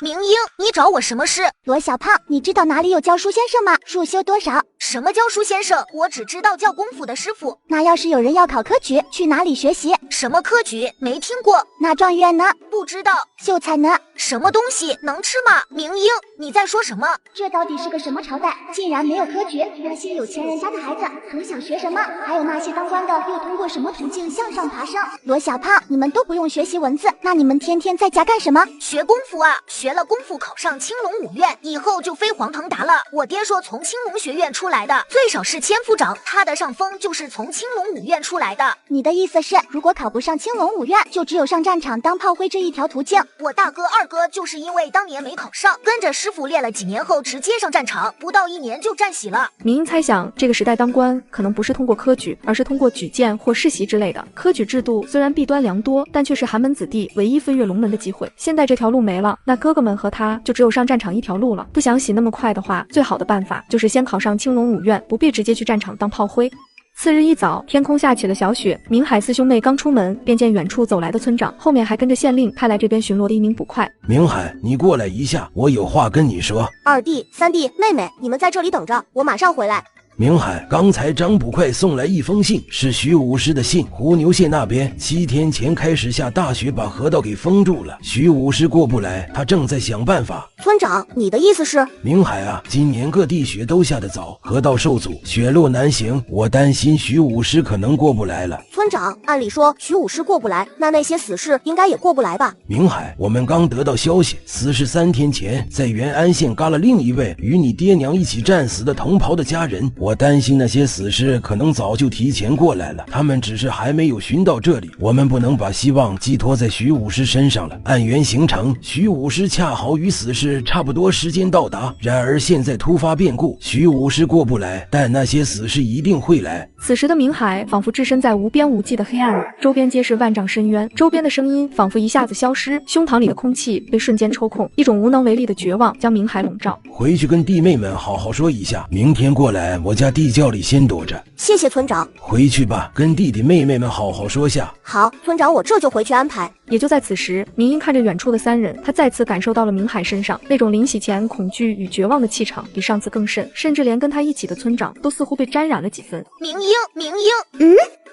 明英，你找我什么事？罗小胖，你知道哪里有教书先生吗？束修多少？什么教书先生？我只知道教功夫的师傅。那要是有人要考科举，去哪里学习？什么科举？没听过。那状元呢？不知道。秀才呢？什么东西？能吃吗？明英，你在说什么？这到底是个什么朝代？竟然没有科举？那些有钱人家的孩子很想学什么？还有那些当官的又通过什么途径向上爬升？罗小胖，你们都不用学习文字，那你们天天在家干什么？学功夫啊！学了功夫考上青龙5院，以后就飞黄腾达了。我爹说从青龙学院出来的最少是千夫长，他的上峰就是从青龙5院出来的。你的意思是，如果考不上青龙5院，就只有上战场当炮灰这一条途径？我大哥二哥就是因为当年没考上，跟着师傅练了几年后直接上战场，不到1年就战死了。明英猜想，这个时代当官可能不是通过科举，而是通过举荐或世袭之类的。科举制度虽然弊端良多，但却是寒门子弟唯一飞跃龙门的机会。现在这条路没了，那哥哥们和他就只有上战场一条路了。不想洗那么快的话，最好的办法就是先考上青龙5院，不必直接去战场当炮灰。次日一早，天空下起了小雪。明海4兄妹刚出门，便见远处走来的村长，后面还跟着县令派来这边巡逻的1名捕快。明海，你过来一下，我有话跟你说。2弟、3弟、妹妹，你们在这里等着，我马上回来。明海，刚才张捕快送来一封信，是徐武师的信。胡牛县那边7天前开始下大雪，把河道给封住了，徐武师过不来，他正在想办法。村长，你的意思是？明海啊，今年各地雪都下得早，河道受阻，雪路难行，我担心徐武师可能过不来了。村长，按理说徐武师过不来，那些死士应该也过不来吧？明海，我们刚得到消息，死士3天前在元安县嘎了另一位与你爹娘一起战死的同袍的家人，我担心那些死士可能早就提前过来了，他们只是还没有寻到这里。我们不能把希望寄托在徐武师身上了。按原行程，徐武师恰好与死士差不多时间到达，然而现在突发变故，徐武师过不来，但那些死士一定会来。此时的明海仿佛置身在无边无际的黑暗里，周边皆是万丈深渊，周边的声音仿佛一下子消失，胸膛里的空气被瞬间抽空，一种无能为力的绝望将明海笼罩。回去跟弟妹们好好说一下，明天过来我家地窖里先躲着。谢谢村长。回去吧，跟弟弟妹妹们好好说下。好，村长，我这就回去安排。也就在此时，明英看着远处的3人，他再次感受到了明海身上那种临死前恐惧与绝望的气场，比上次更甚，甚至连跟他一起的村长都似乎被沾染了几分。明英，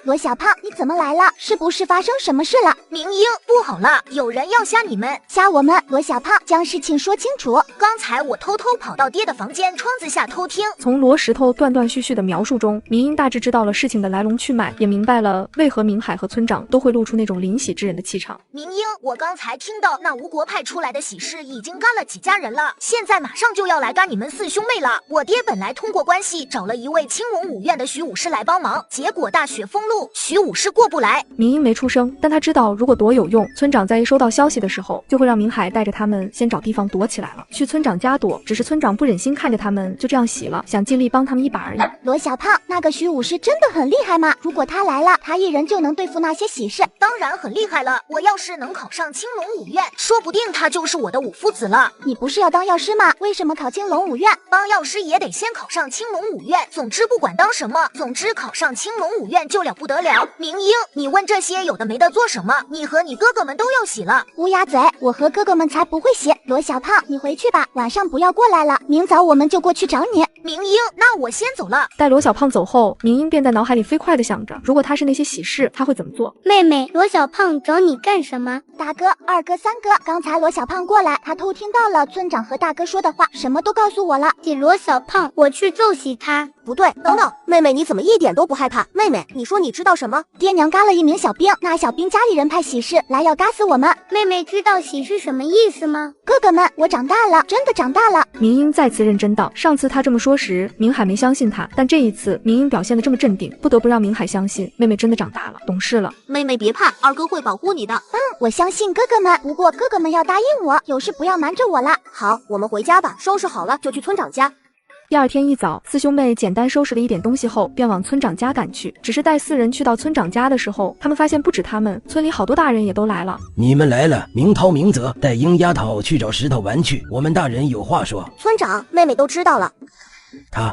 罗小胖，你怎么来了？是不是发生什么事了？明英，不好了，有人要吓你们。吓我们？罗小胖，将事情说清楚。刚才我偷偷跑到爹的房间窗子下偷听。从罗石头断断续续的描述中，明英大致知道了事情的来龙去脉，也明白了为何明海和村长都会露出那种临喜之人的气场。明英，我刚才听到那吴国派出来的喜事已经干了几家人了，现在马上就要来干你们4兄妹了。我爹本来通过关系找了一位青龙5院的徐武师来帮忙，结果大雪封路，徐武师过不来。明英没出声，但他知道如果躲有用，村长在一收到消息的时候，就会让明海带着他们先找地方躲起来了，去村长家躲。只是村长不忍心看着他们就这样洗了，想尽力帮他们一把而已。罗小胖，那个徐武师真的很厉害吗？如果他来了，他一人就能对付那些喜事？当然很厉害了，我要是能考上青龙5院，说不定他就是我的五夫子了。你不是要当药师吗？为什么考青龙5院？当药师也得先考上青龙5院。总之不管当什么，总之考上青龙5院就了不得了。明英，你问这些有的没的做什么？你和你哥哥们都要洗了。乌鸦嘴，我和哥哥们才不会洗。罗小胖，你回去吧，晚上不要过来了，明早我们就过去找你。明英，那我先走了。待罗小胖走后，明英便在脑海里飞快地想着，如果他是那些喜事，他会怎么做？妹妹，罗小胖找你干什么？大哥、二哥、三哥，刚才罗小胖过来，他偷听到了村长和大哥说的话，什么都告诉我了。洗罗小胖，我去揍死他。不对，等等，妹妹你怎么一点都不害怕？妹妹，你说你知道什么？爹娘嘎了一名小兵，那小兵家里人派喜事来要嘎死我们。妹妹知道喜是什么意思吗？哥哥们，我长大了，真的长大了。明英再次认真道，上次他这么说时，明海没相信他，但这一次明英表现得这么镇定，不得不让明海相信妹妹真的长大了，懂事了。妹妹别怕，二哥会保护你的。我相信哥哥们，不过哥哥们要答应我，有事不要瞒着我了。好，我们回家吧，收拾好了就去村长家。第二天一早，4兄妹简单收拾了一点东西后，便往村长家赶去。只是待4人去到村长家的时候，他们发现不止他们，村里好多大人也都来了。你们来了，明涛、明泽带鹰丫头去找石头玩去，我们大人有话说。村长，妹妹都知道了。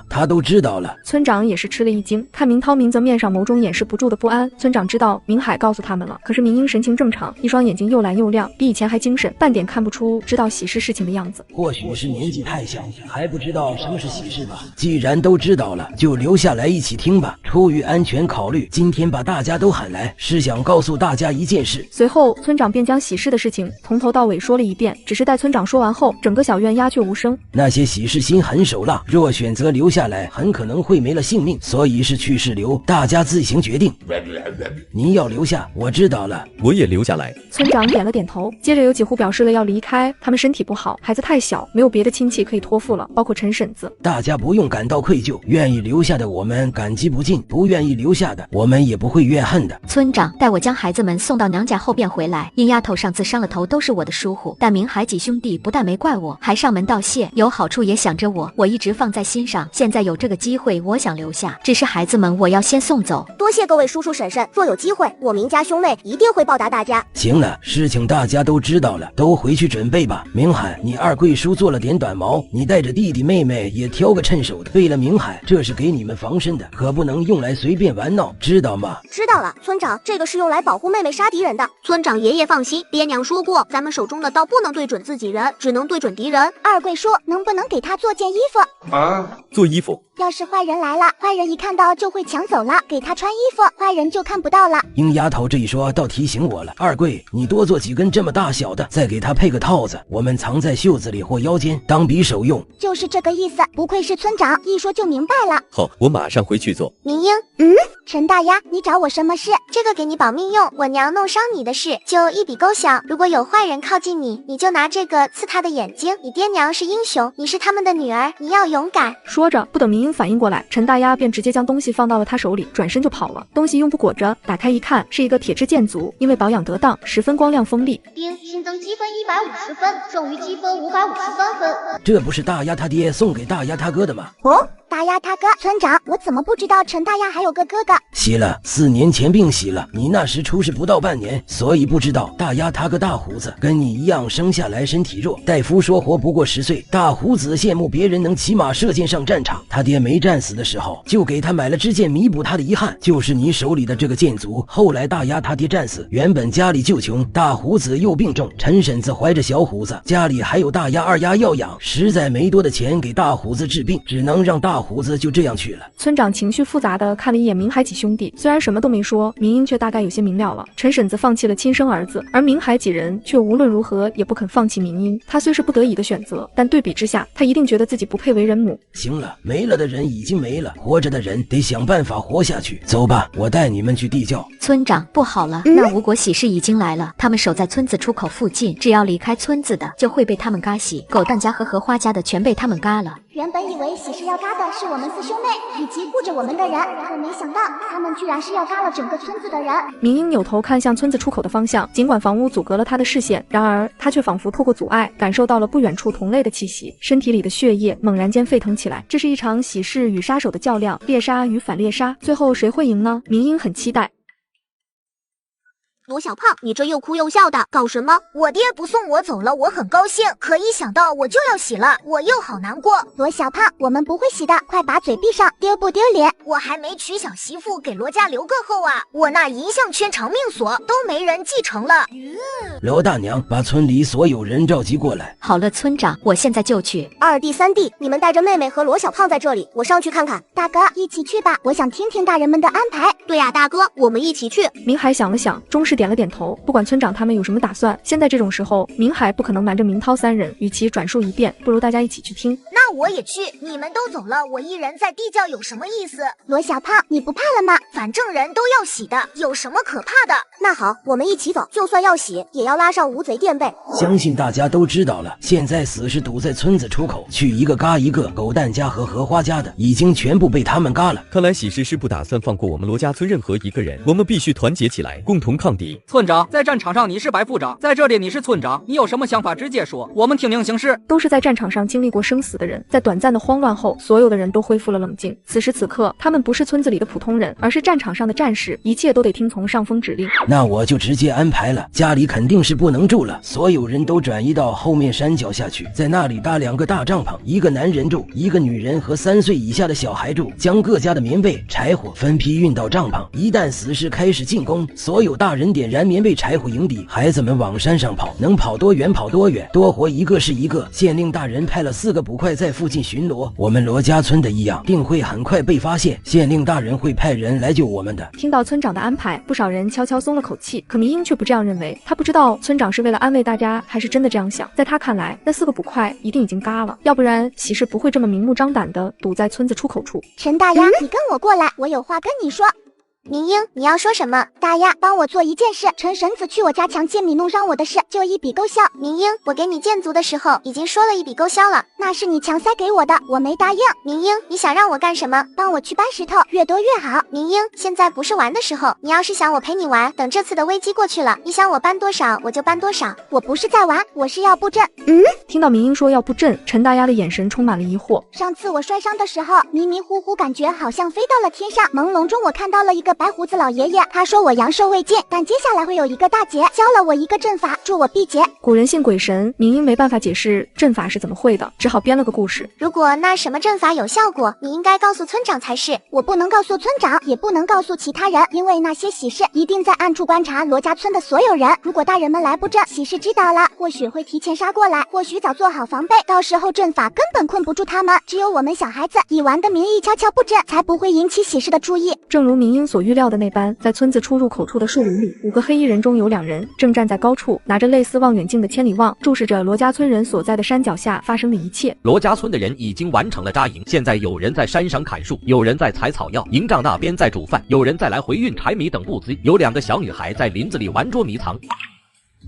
他都知道了。村长也是吃了一惊，看明涛、明泽面上眸中掩饰不住的不安。村长知道明海告诉他们了，可是明英神情正常，一双眼睛又蓝又亮，比以前还精神，半点看不出知道喜事事情的样子。或许是年纪太小，还不知道什么是喜事吧。既然都知道了，就留下来一起听吧。出于安全考虑，今天把大家都喊来，是想告诉大家一件事。随后，村长便将喜事的事情从头到尾说了一遍。只是待村长说完后，整个小院鸦雀无声。那些喜事心狠手辣，若选择留下来，很可能会没了性命，所以是去是留，大家自行决定。您要留下，我知道了，我也留下来。村长点了点头，接着有几户表示了要离开，他们身体不好，孩子太小，没有别的亲戚可以托付了，包括陈婶子。大家不用感到愧疚，愿意留下的我们感激不尽，不愿意留下的我们也不会怨恨的。村长带我将孩子们送到娘家后便回来，鹰丫头上次伤了头都是我的疏忽，但明海几兄弟不但没怪我，还上门道谢，有好处也想着我，我一直放在心上，现在有这个机会，我想留下，只是孩子们我要先送走。多谢各位叔叔婶婶，若有机会，我明家兄妹一定会报答大家。行了，事情大家都知道了，都回去准备吧。明海，你二贵叔做了点短毛，你带着弟弟妹妹也挑个趁手的。为了明海，这是给你们防身的，可不能用来随便玩闹，知道吗？知道了，村长，这个是用来保护妹妹杀敌人的。村长爷爷放心，爹娘说过，咱们手中的刀不能对准自己人，只能对准敌人。二贵叔，能不能给他做件衣服？做衣服。要是坏人来了，坏人一看到就会抢走了，给他穿衣服，坏人就看不到了。鹰丫头这一说倒提醒我了，二贵，你多做几根这么大小的，再给他配个套子，我们藏在袖子里或腰间，当匕首用。就是这个意思，不愧是村长，一说就明白了。好，我马上回去做。明英，陈大丫，你找我什么事？这个给你保命用，我娘弄伤你的事，就一笔勾销。如果有坏人靠近你，你就拿这个刺他的眼睛。你爹娘是英雄，你是他们的女儿，你要勇敢。说着，不等明英反应过来，陈大丫便直接将东西放到了他手里，转身就跑了。东西用布裹着，打开一看，是一个铁质剑足，因为保养得当，十分光亮锋利。丁新增积分150分，剩余积分553分。这不是大丫他爹送给大丫他哥的吗？大丫他哥，村长，我怎么不知道陈大丫还有个哥哥？喜了，4年前病喜了，你那时出世不到半年，所以不知道。大丫他个大胡子跟你一样生下来身体弱，大夫说活不过10岁。大胡子羡慕别人能骑马射箭上战场，他爹没战死的时候，就给他买了支箭弥补他的遗憾，就是你手里的这个箭足。后来大丫他爹战死，原本家里就穷，大胡子又病重，陈婶子怀着小胡子，家里还有大丫二丫要养，实在没多的钱给大胡子治病，只能让大大胡子就这样去了。村长情绪复杂的看了一眼明海几兄弟，虽然什么都没说，明英却大概有些明了了。陈婶子放弃了亲生儿子，而明海几人却无论如何也不肯放弃明英。他虽是不得已的选择，但对比之下，他一定觉得自己不配为人母。行了，没了的人已经没了，活着的人得想办法活下去。走吧，我带你们去地窖。村长，不好了，那吴国喜事已经来了，他们守在村子出口附近，只要离开村子的，就会被他们嘎死。狗蛋家和荷花家的全被他们嘎了。原本以为喜事要嘎的是我们四兄妹以及护着我们的人，可没想到他们居然是要嘎了整个村子的人。明英扭头看向村子出口的方向，尽管房屋阻隔了他的视线，然而他却仿佛透过阻碍感受到了不远处同类的气息，身体里的血液猛然间沸腾起来。这是一场喜事与杀手的较量，猎杀与反猎杀，最后谁会赢呢？明英很期待。罗小胖，你这又哭又笑的，搞什么？我爹不送我走了，我很高兴，可一想到我就要洗了，我又好难过。罗小胖，我们不会洗的，快把嘴闭上，丢不丢脸？我还没娶小媳妇，给罗家留个后啊！我那银项圈长命锁都没人继承了。罗大娘，把村里所有人召集过来。好了，村长，我现在就去。二弟、三弟，你们带着妹妹和罗小胖在这里，我上去看看。大哥，一起去吧，我想听听大人们的安排。对呀，大哥，我们一起去。明海想了想，终是点了点头。不管村长他们有什么打算，现在这种时候，明海不可能瞒着明涛三人，与其转述一遍，不如大家一起去听。那我也去，你们都走了，我一人在地窖有什么意思？罗小胖，你不怕了吗？反正人都要洗的，有什么可怕的？那好，我们一起走，就算要洗，也要拉上无贼垫背。相信大家都知道了，现在死尸堵在村子出口，去一个嘎一个，狗蛋家和荷花家的已经全部被他们嘎了。看来喜事是不打算放过我们罗家村任何一个人，我们必须团结起来，共同抗敌。村长，在战场上你是白副长，在这里你是村长，你有什么想法直接说，我们听命行事。都是在战场上经历过生死的人，在短暂的慌乱后，所有的人都恢复了冷静。此时此刻，他们不是村子里的普通人，而是战场上的战士，一切都得听从上峰指令。那我就直接安排了，家里肯定是不能住了，所有人都转移到后面山脚下去，在那里搭2个大帐篷，一个男人住，一个女人和3岁以下的小孩住，将各家的棉被、柴火分批运到帐篷。一旦死尸开始进攻，所有大人点燃棉被、柴火迎敌，孩子们往山上跑，能跑多远跑多远，多活一个是一个。县令大人派了4个捕快在附近巡逻，我们罗家村的异样定会很快被发现，县令大人会派人来救我们的。听到村长的安排，不少人悄悄松了口气，可明英却不这样认为。他不知道村长是为了安慰大家，还是真的这样想。在他看来，那4个捕快一定已经嘎了，要不然喜事不会这么明目张胆的堵在村子出口处。陈大丫，你跟我过来，我有话跟你说。明英，你要说什么？大丫，帮我做一件事，陈婶子去我家强奸米弄伤我的事，就一笔勾销。明英，我给你建族的时候已经说了一笔勾销了，那是你强塞给我的，我没答应。明英，你想让我干什么？帮我去搬石头，越多越好。明英，现在不是玩的时候，你要是想我陪你玩，等这次的危机过去了，你想我搬多少我就搬多少。我不是在玩，我是要布阵。听到明英说要布阵，陈大丫的眼神充满了疑惑。上次我摔伤的时候，迷迷糊糊感觉好像飞到了天上，朦胧中我看到了一个白胡子老爷爷，他说我阳寿未尽，但接下来会有一个大劫，教了我一个阵法，助我避劫。古人信鬼神，明英没办法解释阵法是怎么会的，只好编了个故事。如果那什么阵法有效果，你应该告诉村长才是。我不能告诉村长，也不能告诉其他人，因为那些喜事一定在暗处观察罗家村的所有人。如果大人们来布阵，喜事知道了，或许会提前杀过来，或许早做好防备，到时候阵法根本困不住他们。只有我们小孩子以玩的名义悄悄布阵，才不会引起喜事的注意。正如明英所预料的那般，在村子出入口处的树林里，5个黑衣人中有2人正站在高处，拿着类似望远镜的千里望，注视着罗家村人所在的山脚下发生的一切。罗家村的人已经完成了扎营，现在有人在山上砍树，有人在采草药，营帐那边在煮饭，有人在来回运柴米等物资，有2个小女孩在林子里玩捉迷藏。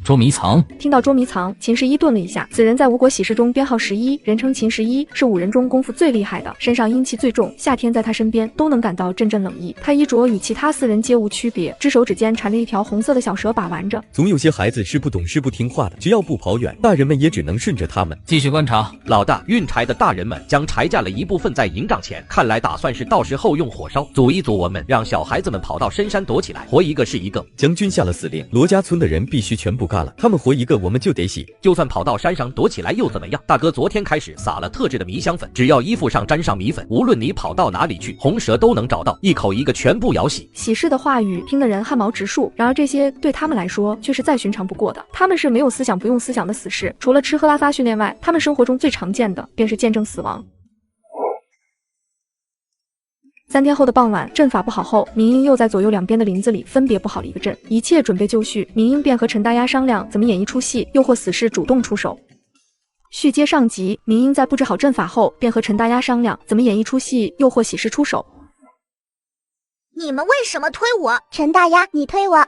捉迷藏。听到捉迷藏，秦11顿了一下。此人在吴国喜事中编号11，人称秦11，是5人中功夫最厉害的，身上阴气最重，夏天在他身边都能感到阵阵冷意。他衣着与其他4人皆无区别，只手指间缠着一条红色的小蛇把玩着。总有些孩子是不懂事不听话的，只要不跑远，大人们也只能顺着他们。继续观察。老大，运柴的大人们将柴架了一部分在营帐前，看来打算是到时候用火烧，组一组我们，让小孩子们跑到深山躲起来，活一个是一个。将军下了死令，罗家村的人必须全部嘎了，他们活一个我们就得洗，就算跑到山上躲起来又怎么样？大哥昨天开始撒了特制的迷香粉，只要衣服上沾上米粉，无论你跑到哪里去，红蛇都能找到，一口一个全部咬洗。喜事的话语听得人汗毛直竖，然而这些对他们来说却是再寻常不过的。他们是没有思想不用思想的死士，除了吃喝拉撒训练外，他们生活中最常见的便是见证死亡。3天后的傍晚，阵法布好后，明英又在左右两边的林子里分别布好了一个阵，一切准备就绪。明英便和陈大丫商量怎么演一出戏，又或死士主动出手。续接上集，明英在布置好阵法后，便和陈大丫商量怎么演一出戏，又或喜事出手。你们为什么推我？陈大丫，你推我。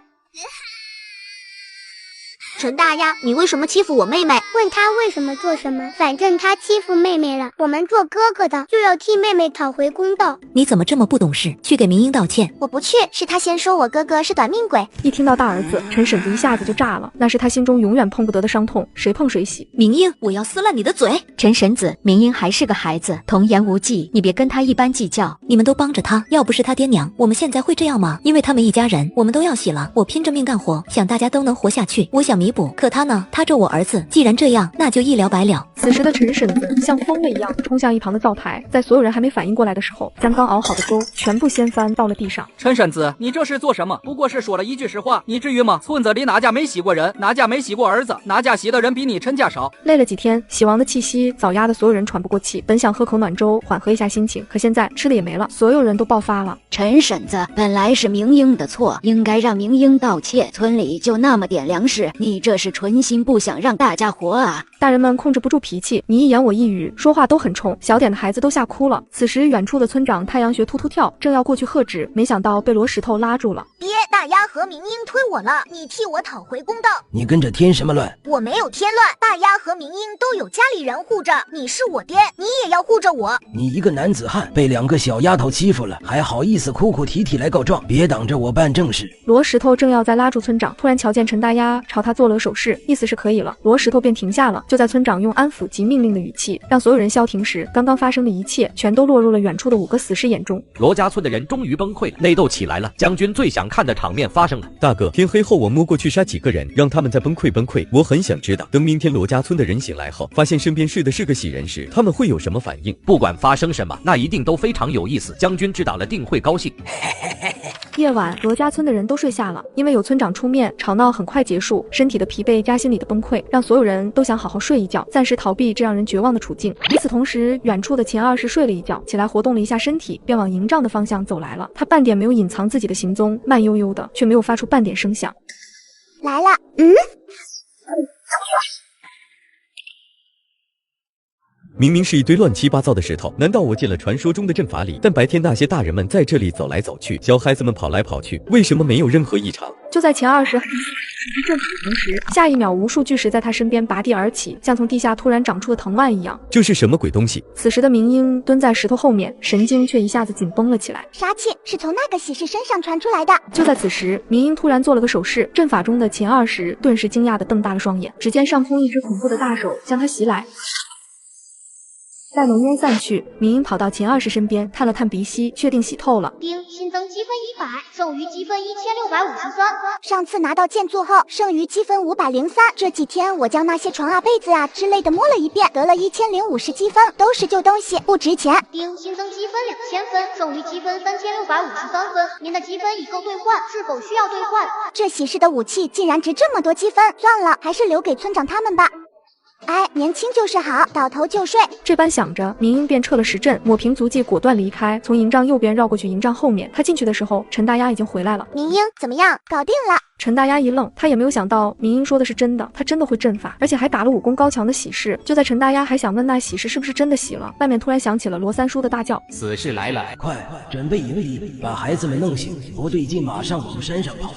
陈大丫，你为什么欺负我妹妹？问他为什么做什么，反正他欺负妹妹了，我们做哥哥的就要替妹妹讨回公道。你怎么这么不懂事？去给明英道歉。我不去，是他先说我哥哥是短命鬼。一听到大儿子，陈婶子一下子就炸了，那是他心中永远碰不得的伤痛，谁碰谁洗。明英，我要撕烂你的嘴！陈婶子，明英还是个孩子，童言无忌，你别跟他一般计较。你们都帮着他，要不是他爹娘，我们现在会这样吗？因为他们一家人，我们都要洗了。我拼着命干活，想大家都能活下去，我想弥补。可他呢？他咒我儿子，既然这样，那就一了百了。此时的陈婶子像疯了一样冲向一旁的灶台，在所有人还没反应过来的时候，将刚熬好的粥全部掀翻到了地上。陈婶子，你这是做什么？不过是说了一句实话，你至于吗？村子里哪家没洗过人，哪家没洗过儿子，哪家洗的人比你陈家少？累了几天，喜王的气息早压得所有人喘不过气，本想喝口暖粥缓和一下心情，可现在吃的也没了，所有人都爆发了。陈婶子，本来是明英的错，应该让明英道歉。村里就那么点粮食，你这是存心不想让大家活啊！大人们控制不住脾气，你一言我一语，说话都很冲，小点的孩子都吓哭了。此时远处的村长太阳穴突突跳，正要过去喝止，没想到被罗石头拉住了。爹，大丫和明英推我了，你替我讨回公道。你跟着添什么乱？我没有添乱，大丫和明英都有家里人护着，你是我爹，你也要护着我。你一个男子汉被2个小丫头欺负了，还好意思哭哭啼啼来告状？别挡着我办正事。罗石头正要再拉住村长，突然瞧见陈大丫朝他做了个手势，意思是可以了。罗石头便停下了。就在村长用安抚及命令的语气让所有人消停时，刚刚发生的一切全都落入了远处的5个死士眼中。罗家村的人终于崩溃了，内斗起来了。将军最想看的场面发生了。大哥，天黑后我摸过去杀几个人，让他们再崩溃崩溃。我很想知道，等明天罗家村的人醒来后，发现身边睡的是个喜人时，他们会有什么反应？不管发生什么，那一定都非常有意思。将军知道了定会高兴。夜晚，罗家村的人都睡下了，因为有村长出面，吵闹很快结束。身体的疲惫加心理的崩溃，让所有人都想好好睡一觉，暂时逃避这让人绝望的处境。与此同时，远处的秦二世睡了一觉，起来活动了一下身体，便往营帐的方向走来了。他半点没有隐藏自己的行踪，慢悠悠的，却没有发出半点声响。来了，明明是一堆乱七八糟的石头，难道我进了传说中的阵法里？但白天那些大人们在这里走来走去，小孩子们跑来跑去，为什么没有任何异常？就在秦二世还阵法的同时，下一秒无数巨石在他身边拔地而起，像从地下突然长出的藤蔓一样。这是什么鬼东西？此时的明英蹲在石头后面，神经却一下子紧绷了起来。杀气是从那个喜士身上传出来的。就在此时，明英突然做了个手势，阵法中的秦二世顿时惊讶地瞪大了双眼，只见上空一只恐怖的大手向他袭来。待浓烟散去，明英跑到秦二世身边，探了探鼻息，确定洗透了。丁，新增积分100，剩余积分1653。上次拿到剑座后，剩余积分503。这几天我将那些床啊、被子啊之类的摸了一遍，得了1050积分，都是旧东西，不值钱。丁，新增积分2000分，剩余积分3653分。您的积分已够兑换，是否需要兑换？这喜事的武器竟然值这么多积分，算了，还是留给村长他们吧。哎，年轻就是好，倒头就睡。这般想着，明英便撤了石阵，抹平足迹，果断离开，从营帐右边绕过去营帐后面。他进去的时候，陈大丫已经回来了。明英怎么样？搞定了。陈大丫一愣，他也没有想到明英说的是真的，他真的会阵法，而且还打了武功高强的喜事。就在陈大丫还想问那喜事是不是真的喜了，外面突然响起了罗三叔的大叫：“死士来了！快准备迎礼，把孩子们弄醒，不对劲马上往山上跑。”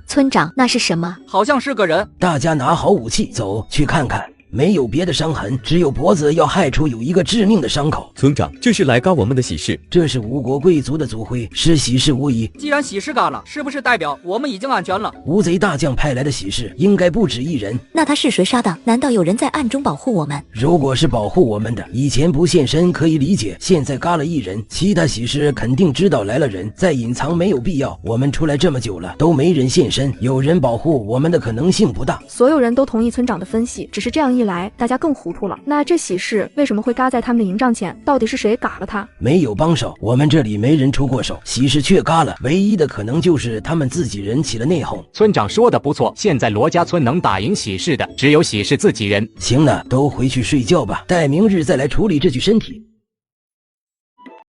村长，那是什么？好像是个人。大家拿好武器，走去看看。没有别的伤痕，只有脖子要害处有一个致命的伤口。村长，这是来嘎我们的喜事，这是吴国贵族的族徽，是喜事无疑。既然喜事嘎了，是不是代表我们已经安全了？吴贼大将派来的喜事应该不止一人。那他是谁杀的？难道有人在暗中保护我们？如果是保护我们的，以前不现身可以理解，现在嘎了一人，其他喜事肯定知道来了人，再隐藏没有必要。我们出来这么久了，都没人现身，有人保护我们的可能性不大。所有人都同意村长的分析，只是这样一来，大家更糊涂了。那这喜事为什么会嘎在他们的营帐前？到底是谁嘎了他？没有帮手，我们这里没人出过手，喜事却嘎了，唯一的可能就是他们自己人起了内讧。村长说的不错，现在罗家村能打赢喜事的只有喜事自己人。行了，都回去睡觉吧，待明日再来处理这具身体。